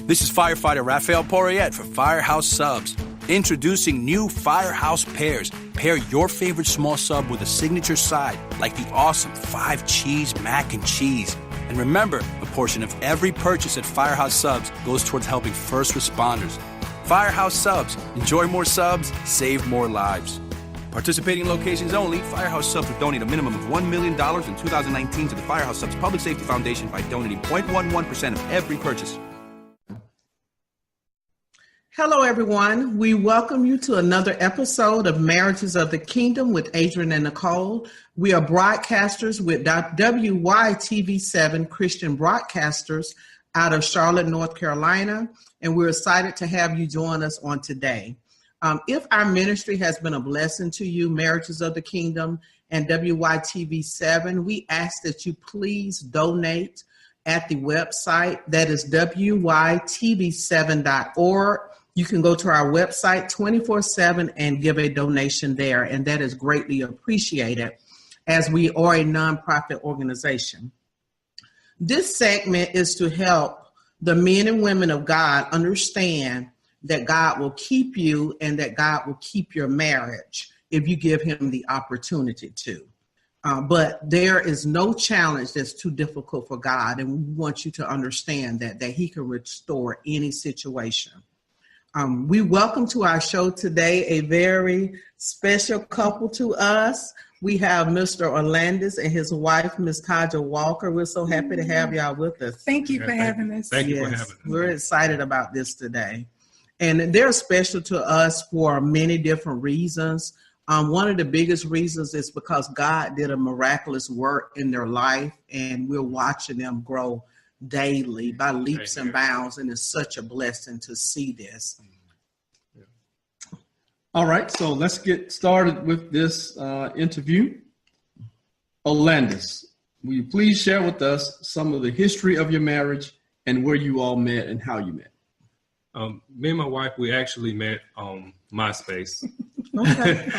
This is firefighter Raphael Porriette for Firehouse Subs. Introducing new Firehouse Pairs. Pair your favorite small sub with a signature side, like the awesome 5-cheese mac and cheese. And remember, a portion of every purchase at Firehouse Subs goes towards helping first responders. Firehouse Subs. Enjoy more subs, save more lives. Participating locations only. Firehouse Subs will donate a minimum of $1 million in 2019 to the Firehouse Subs Public Safety Foundation by donating 0.11% of every purchase. Hello, everyone. We welcome you to another episode of Marriages of the Kingdom with Adrian and Nicole. We are broadcasters with WYTV7 Christian Broadcasters out of Charlotte, North Carolina, and we're excited to have you join us on today. If our ministry has been a blessing to you, Marriages of the Kingdom and WYTV7, we ask that you please donate at the website. That is WYTV7.org. You can go to our website 24/7 and give a donation there, and that is greatly appreciated as we are a nonprofit organization. This segment is to help the men and women of God understand that God will keep you and that God will keep your marriage if you give him the opportunity to. But there is no challenge that's too difficult for God, and we want you to understand that he can restore any situation. We welcome to our show today a very special couple to us. We have Mr. Orlandis and his wife, Ms. Kaja Walker. We're so happy to have y'all with us. Thank you for having us. Thank you for having us. We're excited about this today. And they're special to us for many different reasons. One of the biggest reasons is because God did a miraculous work in their life, and we're watching them grow daily by leaps and bounds, and it's such a blessing to see this. All right, so let's get started with this interview. Orlandis, will you please share with us some of the history of your marriage and where you all met and how you met? Me and my wife, we actually met on MySpace. Okay.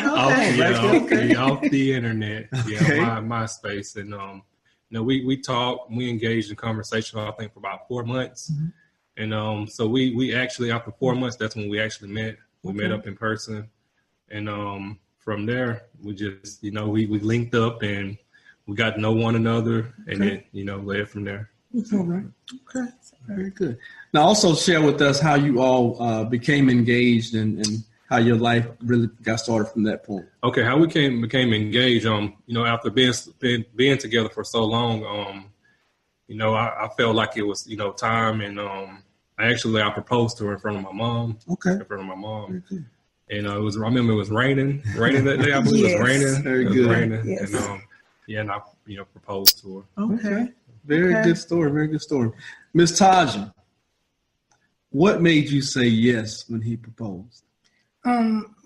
Off the internet. Yeah, MySpace. And we talked, we engaged in conversation, I think, for about 4 months. Mm-hmm. And so we actually, after 4 months, that's when we actually met. We met up in person. And from there, we just, we linked up and we got to know one another, and then, led from there. All right. Okay. Very good. Now, also share with us how you all became engaged and how your life really got started from that point. Okay, how we became engaged. After being together for so long, I felt like it was time, and I proposed to her in front of my mom. Okay. In front of my mom. Mm-hmm. And I remember it was raining that day. I believe it was raining. Very good. Raining. Yes. And I proposed to her. Okay. Very good story. Very good story. Ms. Taja, what made you say yes when he proposed?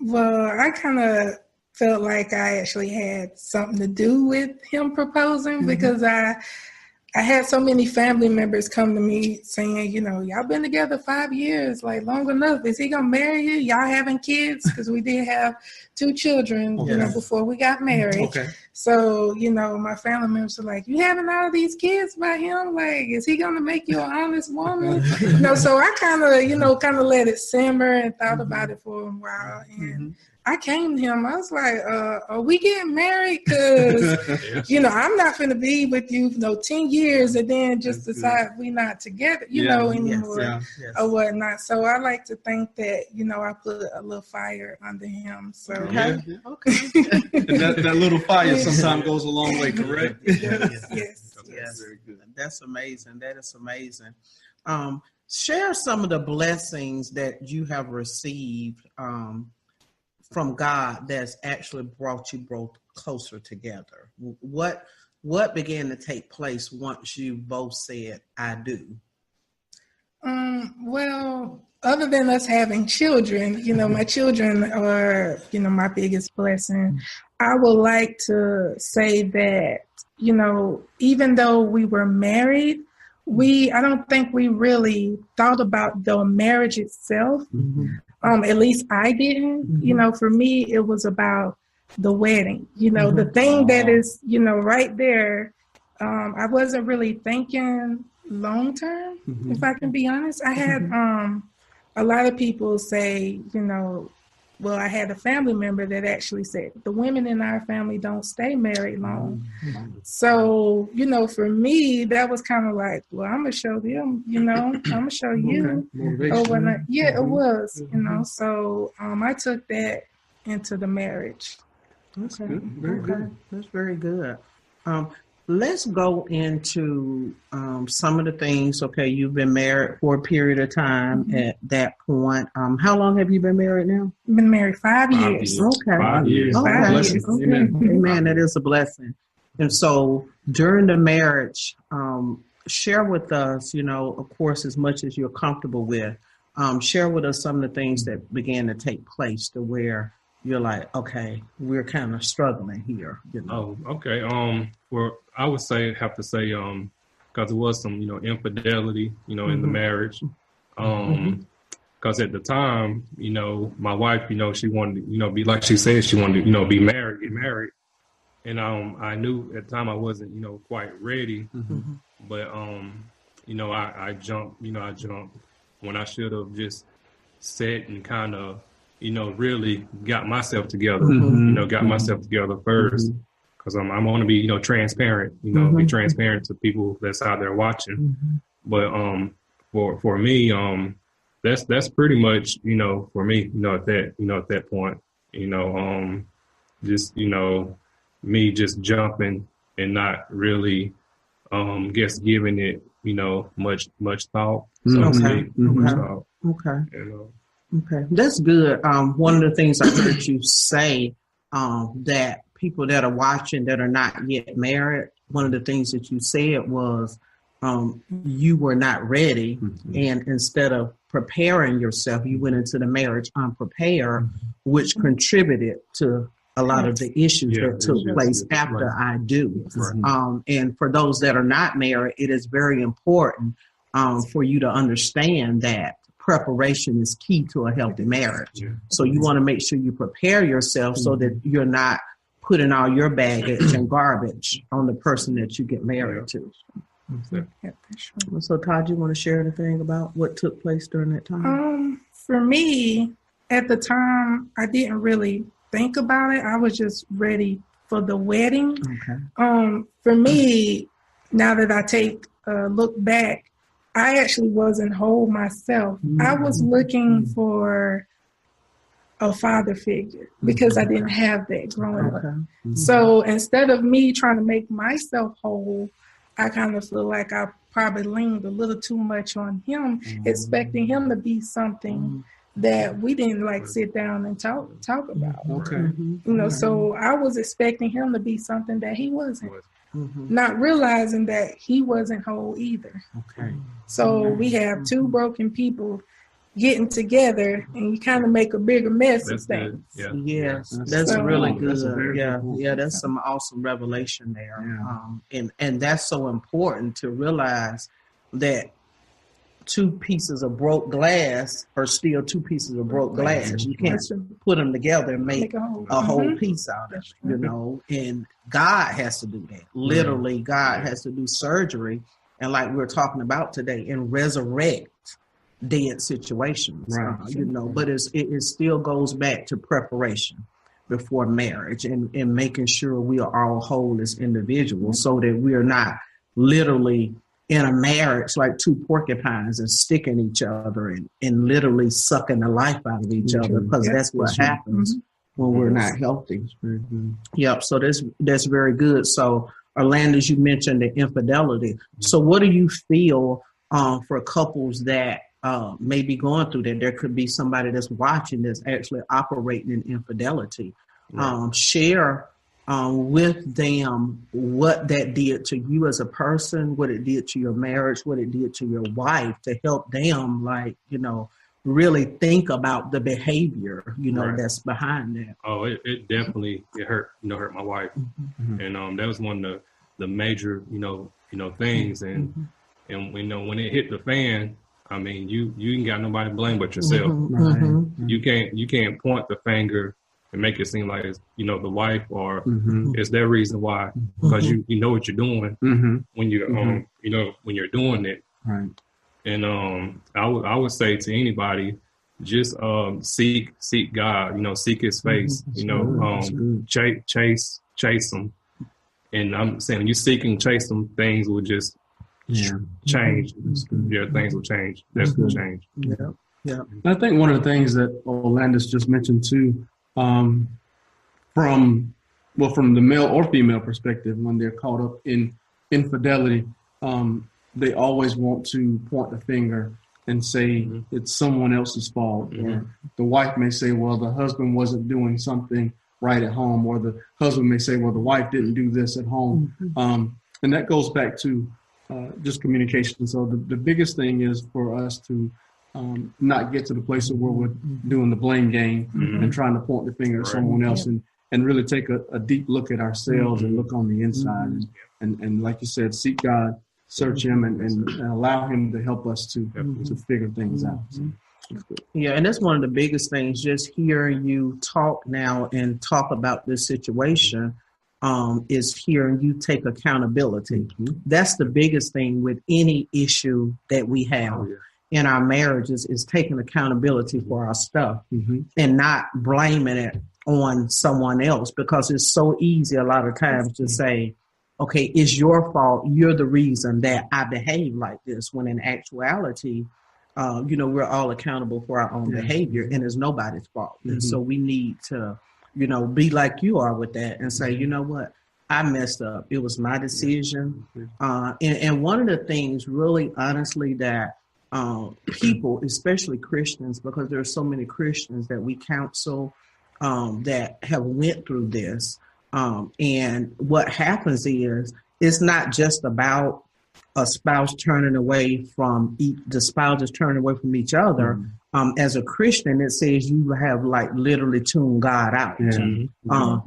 Well, I kind of felt like I actually had something to do with him proposing, because I had so many family members come to me saying, y'all been together 5 years, like long enough. Is he going to marry you? Y'all having kids? Because we did have 2 children, before we got married. Okay. So, my family members are like, you having all these kids by him? Like, is he going to make you an honest woman? So I kind of let it simmer and thought about it for a while. And I came to him. I was like, are we getting married? Because, I'm not going to be with you, 10 years and then just decide we're not together, anymore or whatnot. So I like to think that, I put a little fire under him. So, okay. And that little fire sometimes goes a long way, correct? Yes. Very good. That's amazing. That is amazing. Share some of the blessings that you have received from God that's actually brought you both closer together. What began to take place once you both said, I do? Well, other than us having children, my children are, my biggest blessing. I would like to say that, even though we were married, I don't think we really thought about the marriage itself. At least I didn't. For me, it was about the wedding. The thing that is, right there. I wasn't really thinking long term, if I can be honest. I had a lot of people say, well, I had a family member that actually said the women in our family don't stay married long. So, for me, that was kind of like, well, I'm going to show them, I'm going to show you. Overnight. Yeah, it was, So I took that into the marriage. That's good. Very good. That's very good. Let's go into some of the things. Okay, you've been married for a period of time at that point. How long have you been married now? Been married 5 years. Okay. 5 years. Okay. Blessing. Okay. Amen. Amen. That is a blessing. And so during the marriage, share with us, of course, as much as you're comfortable with, share with us some of the things that began to take place to where you're like, okay, we're kind of struggling here. Oh, okay. I would have to say, because there was some, infidelity, in the marriage. Because at the time, my wife, she wanted to, be like she said, she wanted to, get married. And I knew at the time I wasn't, quite ready. But, I jumped when I should have just sat and kind of, really got myself together, myself together first. Because I want to be, transparent, be transparent to people that's out there watching. But for me, that's pretty much, for me, at that point, just, me just jumping and not really, giving it, much thought. So much thought. Okay. Okay, that's good. One of the things I heard you say, that people that are watching that are not yet married, one of the things that you said was you were not ready. And instead of preparing yourself, you went into the marriage unprepared, which contributed to a lot of the issues that took place after I do. And for those that are not married, it is very important for you to understand that preparation is key to a healthy marriage. So you want to make sure you prepare yourself so that you're not putting all your baggage and garbage on the person that you get married to. So Todd, you want to share anything about what took place during that time? For me, at the time, I didn't really think about it. I was just ready for the wedding. For me, now that I take a look back, I actually wasn't whole myself. I was looking for a father figure because I didn't have that growing up. So instead of me trying to make myself whole, I kind of feel like I probably leaned a little too much on him, expecting him to be something that we didn't sit down and talk about. So I was expecting him to be something that he wasn't. Not realizing that he wasn't whole either. So we have two broken people getting together, and you kind of make a bigger mess of things. Yes, that's really good. That's some awesome revelation there. And that's so important to realize that two pieces of broke glass are still two pieces of broke glass. You can't put them together and make a whole piece out of it, and God has to do that. Literally, God has to do surgery, and like we're talking about today, and resurrect dead situations, but it still goes back to preparation before marriage and making sure we are all whole as individuals so that we are not literally in a marriage like two porcupines and sticking each other and literally sucking the life out of each other, because that's what happens when we're not healthy. So that's very good. So Orlando, as you mentioned the infidelity. So what do you feel for couples that may be going through that? There could be somebody that's watching that's actually operating in infidelity. Share with them what that did to you as a person, what it did to your marriage, what it did to your wife, to help them really think about the behavior that's behind that. Oh, it definitely hurt my wife. And that was one of the major things, and when it hit the fan, I mean, you ain't got nobody to blame but yourself. You can't point the finger and make it seem like it's, the wife or it's their reason why, because you know what you're doing when you when you're doing it. Right. And I would say to anybody, just seek God, seek His face, chase Him. And I'm saying, when you seek and chase Him, things will just change. Yeah, things will change. That's going to change. Yeah. I think one of the things that Orlandis just mentioned too, from the male or female perspective, when they're caught up in infidelity, they always want to point the finger and say it's someone else's fault. Or the wife may say, well, the husband wasn't doing something right at home, or the husband may say, well, the wife didn't do this at home. And that goes back to just communication. So the biggest thing is for us to not get to the place of where we're doing the blame game and trying to point the finger at someone else, and really take a deep look at ourselves and look on the inside. And like you said, seek God, search Him, and allow Him to help us to figure things out. So, yeah, and that's one of the biggest things, just hearing you talk now and talk about this situation, is hearing you take accountability. That's the biggest thing with any issue that we have in our marriages, is taking accountability for our stuff and not blaming it on someone else, because it's so easy a lot of times to say, okay, it's your fault. You're the reason that I behave like this, when in actuality, we're all accountable for our own behavior, and it's nobody's fault. And so we need to, be like you are with that and say, you know what, I messed up. It was my decision. And one of the things really honestly that people, especially Christians, because there are so many Christians that we counsel that have went through this. And what happens is, it's not just about a spouse turning away from the spouses turning away from each other. As a Christian, it says you have literally tuned God out.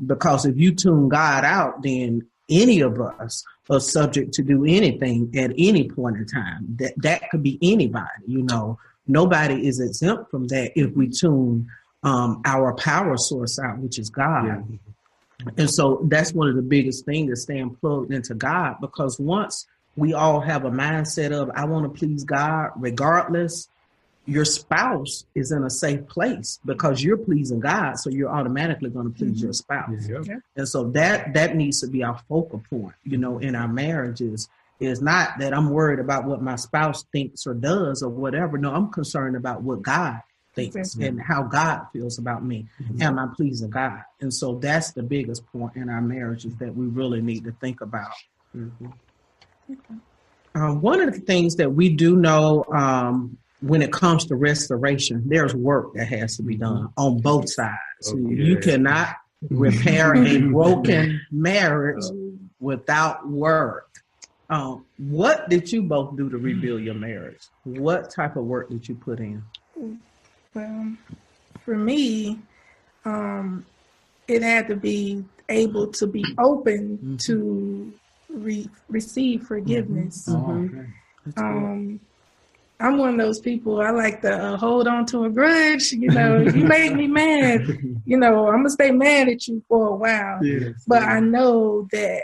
Because if you tune God out, then any of us are subject to do anything at any point in time. That could be anybody. Nobody is exempt from that if we tune our power source out, which is God. And so that's one of the biggest things, is staying plugged into God, because once we all have a mindset of, I want to please God regardless, your spouse is in a safe place because you're pleasing God. So you're automatically going to please your spouse. And so that needs to be our focal point, in our marriages. Is not that I'm worried about what my spouse thinks or does or whatever. No, I'm concerned about what God thinks and how God feels about me. Am I pleasing God? And so that's the biggest point in our marriages that we really need to think about. One of the things that we do know when it comes to restoration, there's work that has to be done on both sides. You cannot repair a broken marriage without work. What did you both do to rebuild your marriage? What type of work did you put in? Well, for me, it had to be able to be open to receive forgiveness. I'm one of those people, I like to hold on to a grudge. If you make me mad, I'm going to stay mad at you for a while. But I know that,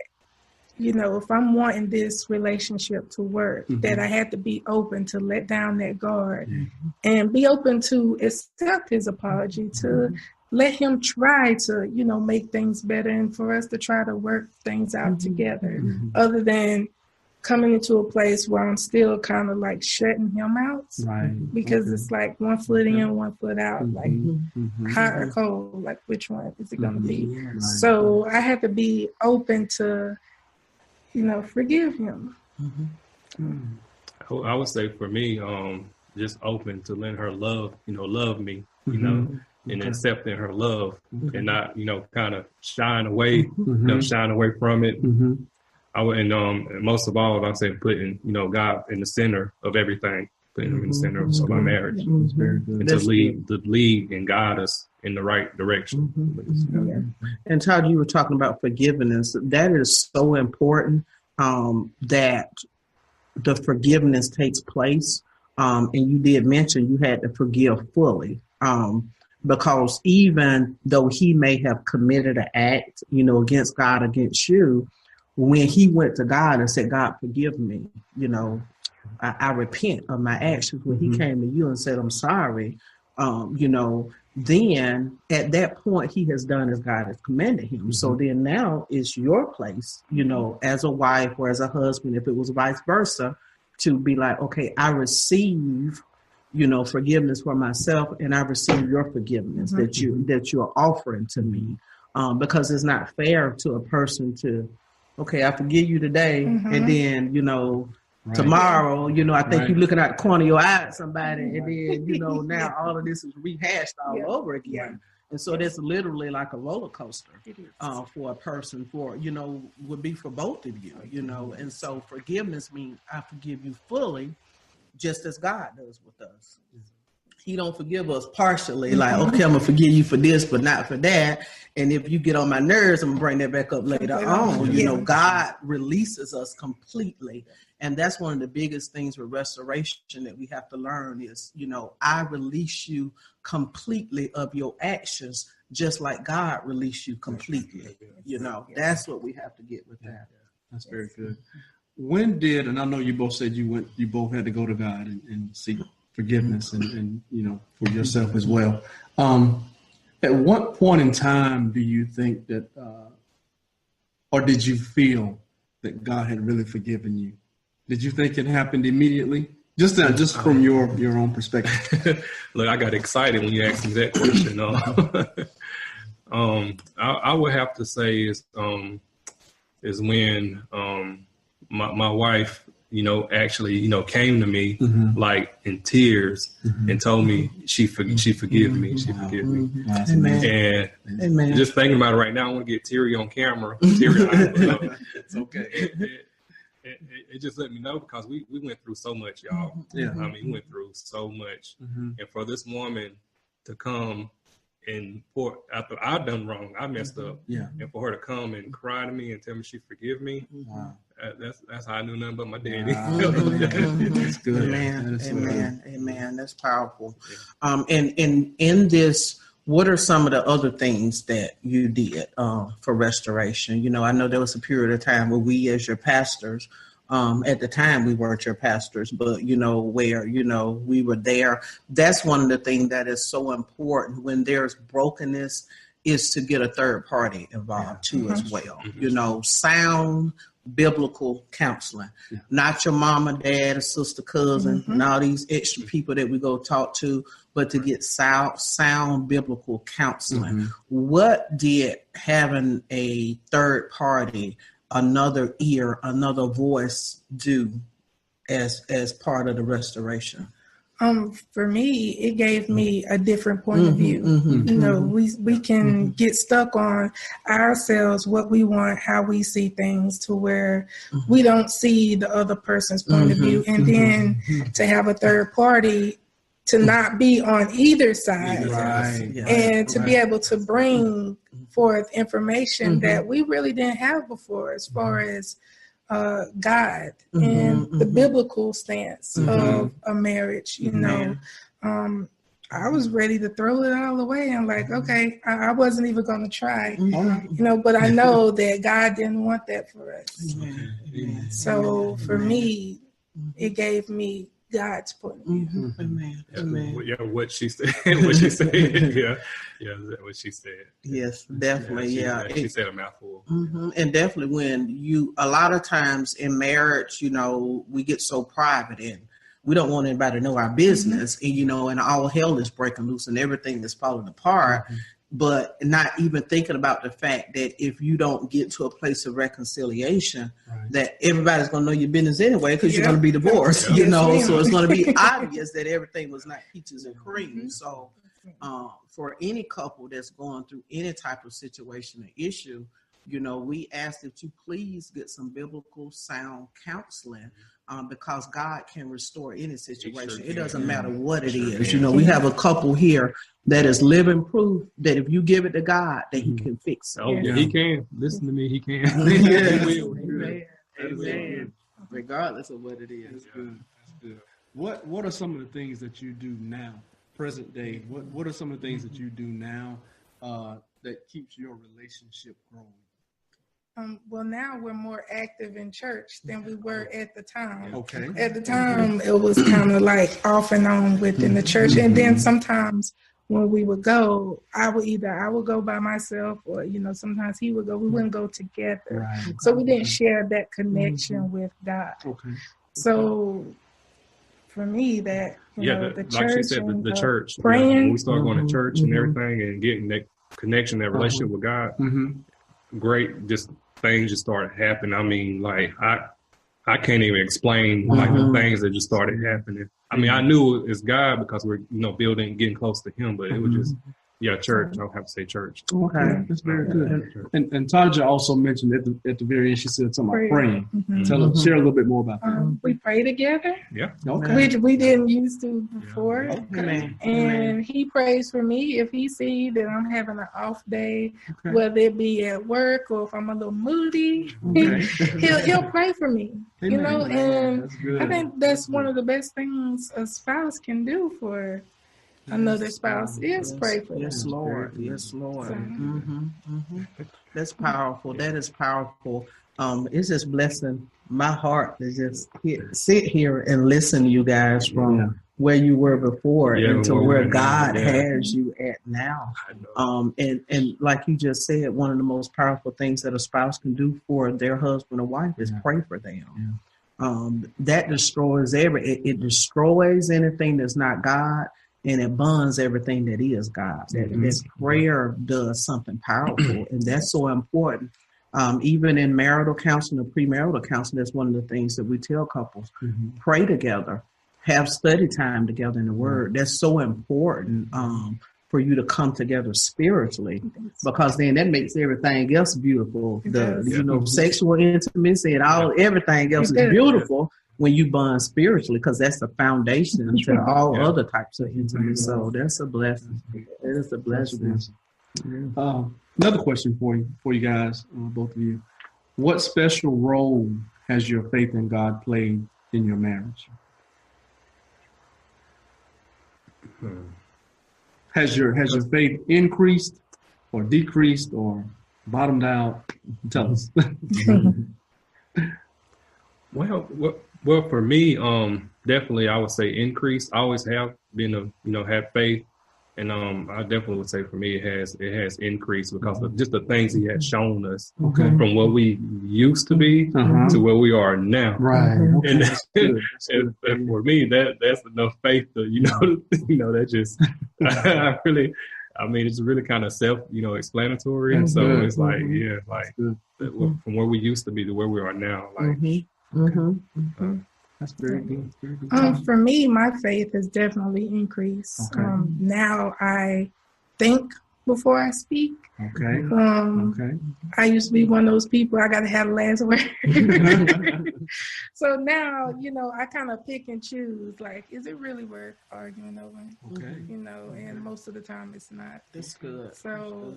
if I'm wanting this relationship to work, that I have to be open to let down that guard and be open to accept his apology, to let him try to, make things better, and for us to try to work things out together, other than coming into a place where I'm still kind of shutting him out, because it's like one foot in, one foot out, hot or cold, which one is it going to be? So I have to be open to, forgive him. I would say for me, just open to letting her love me, and accepting her love, and not, kind of shying away, shying away from it. I would, and most of all, I say putting, God in the center of everything, putting Him in the center of my marriage, and to lead and guide us in the right direction. And Todd, you were talking about forgiveness. That is so important, that the forgiveness takes place. And you did mention you had to forgive fully. because even though he may have committed an act, against God, against you, when he went to God and said, God, forgive me, I repent of my actions. When he came to you and said, I'm sorry, then at that point he has done as God has commanded him. So then now it's your place, as a wife or as a husband, if it was vice versa, to be like, okay, I receive, forgiveness for myself, and I receive your forgiveness that you're offering to me, because it's not fair to a person to, okay, I forgive you today, and then right. Tomorrow, I think you're looking at the corner of your eye at somebody, and then now all of this is rehashed all over again. Yeah. And so that's literally like a roller coaster for a person, would be for both of you, and so forgiveness means I forgive you fully, just as God does with us. He don't forgive us partially, like, okay, I'm going to forgive you for this, but not for that. And if you get on my nerves, I'm going to bring that back up later on. God releases us completely. And that's one of the biggest things with restoration that we have to learn is, I release you completely of your actions, just like God released you completely. That's what we have to get with that. That's very good. When did, and I know you both said you both had to go to God and seek forgiveness and for yourself as well. At what point in time do you think that, or did you feel that God had really forgiven you? Did you think it happened immediately? Just from your own perspective. Look, I got excited when you asked me that question. I would have to say is when my wife, actually, came to me like in tears and told me she forgive me. She forgive me. Amen. And Amen. Just thinking about it right now, I want to get teary on camera. Teary-eyed, it's okay. It just let me know because we went through so much, y'all. Yeah. I mean, we went through so much. And for this woman to come and after I done wrong, I messed up. Yeah. And for her to come and cry to me and tell me she forgive me, wow. That's how I knew nothing but my daddy. That's good. Amen. That's powerful. And in this, what are some of the other things that you did for restoration? I know there was a period of time where we, as your pastors, at the time we weren't your pastors, but where we were there. That's one of the things that is so important when there's brokenness, is to get a third party involved too as well. Sound biblical counseling, not your mama, dad, or sister, cousin, and all these extra people that we go talk to, but to get sound biblical counseling. What did having a third party, another ear, another voice do as part of the restoration? For me, it gave me a different point of view. We can get stuck on ourselves, what we want, how we see things, to where we don't see the other person's point of view. And then to have a third party to not be on either side, and to be able to bring forth information that we really didn't have before, as far as God and the biblical stance of a marriage. I was ready to throw it all away. I'm like, okay, I wasn't even going to try, but I know that God didn't want that for us. So for me, it gave me God's point of view. Amen. Yeah, what she said. What she said. Yeah, what she said. Yes, definitely. She said a mouthful. And definitely when a lot of times in marriage, we get so private and we don't want anybody to know our business, and all hell is breaking loose and everything is falling apart. But not even thinking about the fact that if you don't get to a place of reconciliation, that everybody's going to know your business anyway, because you're going to be divorced, so it's going to be obvious that everything was not peaches and cream. So for any couple that's going through any type of situation or issue, we ask that you please get some biblical sound counseling, because God can restore any situation. It doesn't matter what it is. We have a couple here that is living proof that if you give it to God, that He can fix it. Oh, yeah, He can. Listen to me, He can. He will. Amen. Regardless of what it is. That's good. What are some of the things that you do now present day, what are some of the things that you do now that keeps your relationship growing? Well, now we're more active in church than we were at the time. Okay. At the time, it was kind of like off and on within the church. And then sometimes when we would go, I would go by myself, or, sometimes he would go. We wouldn't go together. Right. So we didn't share that connection with God. Okay. So for me, that, the church, like she said, the church, praying. When we start going to church and everything and getting that connection, that relationship with God, great, just things just started happening. I mean, like, I can't even explain like the things that just started happening. I mean, I knew it's God because we're, building, getting close to Him, but it was just, church. I would have to say church. Okay, that's very good. And Taja also mentioned at the very end, she said something about praying. Share a little bit more about that. We pray together. Yeah. Okay. We didn't used to before. Amen. And he prays for me if he sees that I'm having an off day, whether it be at work or if I'm a little moody. He'll pray for me. Amen. And I think that's one of the best things a spouse can do for another spouse is pray for them. Yes, Lord. Yes, Lord. That's powerful. That is powerful. It's just blessing my heart to just sit here and listen to you guys from where you were before and to where God has you at now. And like you just said, one of the most powerful things that a spouse can do for their husband or wife is pray for them. That destroys it destroys anything that's not God. And it bonds everything that is God. That prayer does something powerful, and that's so important. Even in marital counseling or premarital counseling, that's one of the things that we tell couples: pray together, have study time together in the Word. That's so important for you to come together spiritually, because then that makes everything else beautiful. Sexual intimacy and everything else is beautiful when you bond spiritually, because that's the foundation to all other types of intimacy. So that's a blessing. It is a blessing. Another question for you guys, both of you. What special role has your faith in God played in your marriage? Has your faith increased or decreased or bottomed out? Tell us. Well, for me, definitely I would say increase. I always have been have faith, and I definitely would say for me it has increased because of just the things He has shown us from what we used to be to where we are now. Right. And for me, that's enough faith to that just I mean, it's really kind of explanatory, and so it's like from where we used to be to where we are now, like. That's very good. For me, my faith has definitely increased. Now I think before I speak. I used to be one of those people, I got to have the last word. So now, I kind of pick and choose, like, is it really worth arguing over? And most of the time it's not. That's good. So,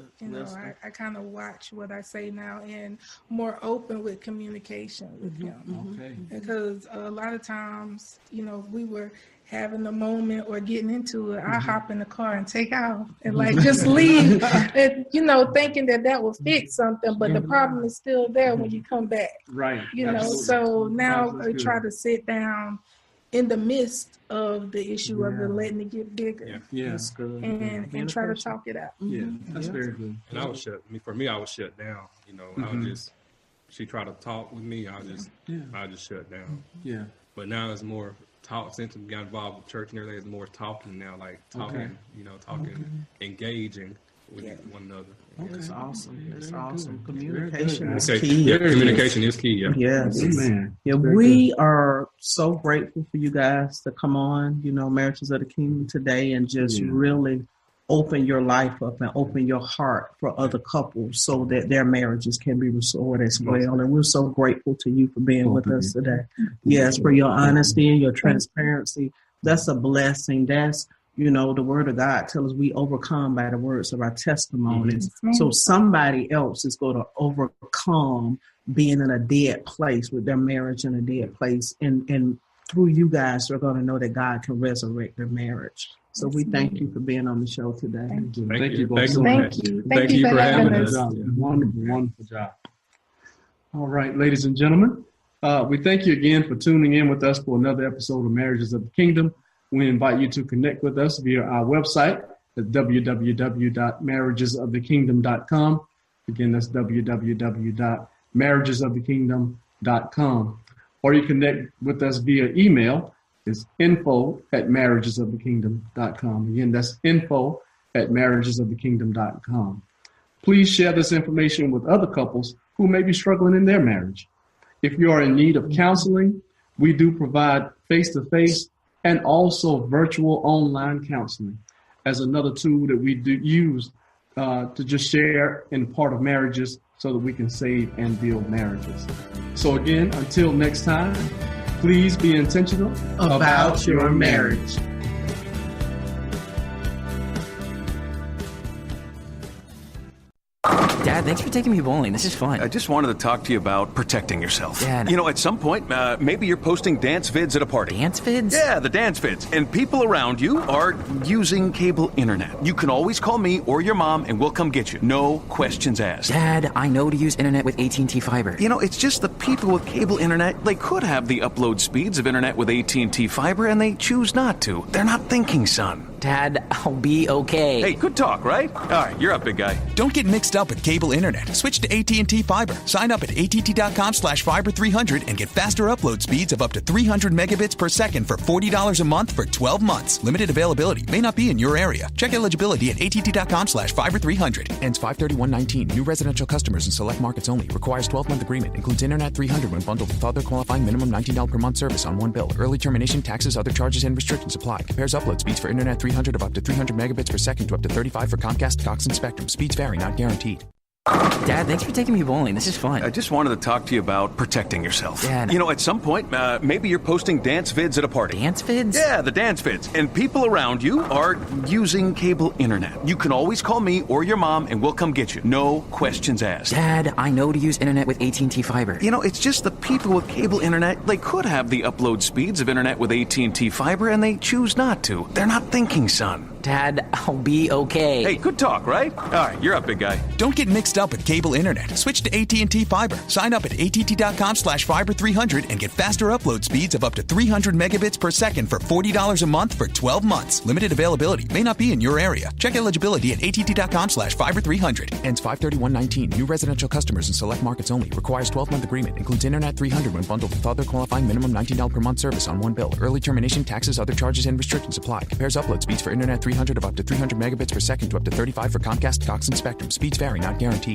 I kind of watch what I say now and more open with communication with him. Because a lot of times, we were having a moment or getting into it, I hop in the car and take off and just leave, and, thinking that will fix something, but the problem is still there when you come back. Right. So now I try to sit down in the midst of the issue of the letting it get bigger. That's good. And try to talk it out. That's very good. And I was shut down. I would just, she tried to talk with me, I just shut down. But now it's more talk. Since we got involved with church and everything, it's more talking now, like talking, engaging with one another. That's awesome. That's awesome. Communication is key. Yeah, communication is key. Yes. We are so grateful for you guys to come on, Marriages of the Kingdom today, and just really open your life up and open your heart for other couples so that their marriages can be restored as well. And we're so grateful to you for being with us today. Yes, for your honesty and your transparency. That's a blessing. That's, the word of God tells us we overcome by the words of our testimonies. So somebody else is going to overcome being in a dead place with their marriage in a dead place. And through you guys, they're going to know that God can resurrect their marriage. So we thank you for being on the show today. Thank you. Thank you both Thank so you. much. Thank you for having us. Wonderful job. All right, ladies and gentlemen, we thank you again for tuning in with us for another episode of Marriages of the Kingdom. We invite you to connect with us via our website at www.marriagesofthekingdom.com. Again, that's www.marriagesofthekingdom.com. Or you connect with us via email. It's info@marriagesofthekingdom.com. Again, that's info@marriagesofthekingdom.com. Please share this information with other couples who may be struggling in their marriage. If you are in need of counseling, we do provide face-to-face and also virtual online counseling as another tool that we do use to just share in part of marriages so that we can save and build marriages. So again, until next time, please be intentional About your marriage. Dad, thanks for taking me bowling. This is fun. I just wanted to talk to you about protecting yourself. Dad. You know, at some point, maybe you're posting dance vids at a party. Dance vids? Yeah, the dance vids. And people around you are using cable internet. You can always call me or your mom and we'll come get you. No questions asked. Dad, I know to use internet with AT&T Fiber. You know, it's just the people with cable internet, they could have the upload speeds of internet with AT&T Fiber and they choose not to. They're not thinking, son. Dad, I'll be okay. Hey, good talk, right? All right, you're up, big guy. Don't get mixed up with cable internet. Switch to AT&T Fiber. Sign up at att.com/fiber300 and get faster upload speeds of up to 300 megabits per second for $40 a month for 12 months. Limited availability. May not be in your area. Check eligibility at att.com/fiber300. Ends 5/31/19. New residential customers in select markets only. Requires 12-month agreement. Includes Internet 300 when bundled with other qualifying minimum $19 per month service on one bill. Early termination, taxes, other charges, and restrictions apply. Compares upload speeds for Internet 300 of up to 300 megabits per second to up to 35 for Comcast, Cox, and Spectrum. Speeds vary, not guaranteed. Dad, thanks for taking me bowling. This is fun. I just wanted to talk to you about protecting yourself. Dad. You know, at some point, maybe you're posting dance vids at a party. Dance vids? Yeah, the dance vids. And people around you are using cable internet. You can always call me or your mom and we'll come get you. No questions asked. Dad, I know to use internet with AT&T Fiber. You know, it's just the people with cable internet, they could have the upload speeds of internet with AT&T Fiber and they choose not to. They're not thinking, son. Dad, I'll be okay. Hey, good talk, right? All right, you're up, big guy. Don't get mixed up with cable internet. Switch to AT&T Fiber. Sign up at att.com/fiber300 and get faster upload speeds of up to 300 megabits per second for $40 a month for 12 months. Limited availability. May not be in your area. Check eligibility at att.com/fiber300. Ends 5/31/19. New residential customers in select markets only. Requires 12-month agreement. Includes Internet 300 when bundled with other qualifying minimum $19 per month service on one bill. Early termination, taxes, other charges, and restrictions apply. Compares upload speeds for Internet 300 of up to 300 megabits per second to up to 35 for Comcast, Cox, and Spectrum. Speeds vary, not guaranteed.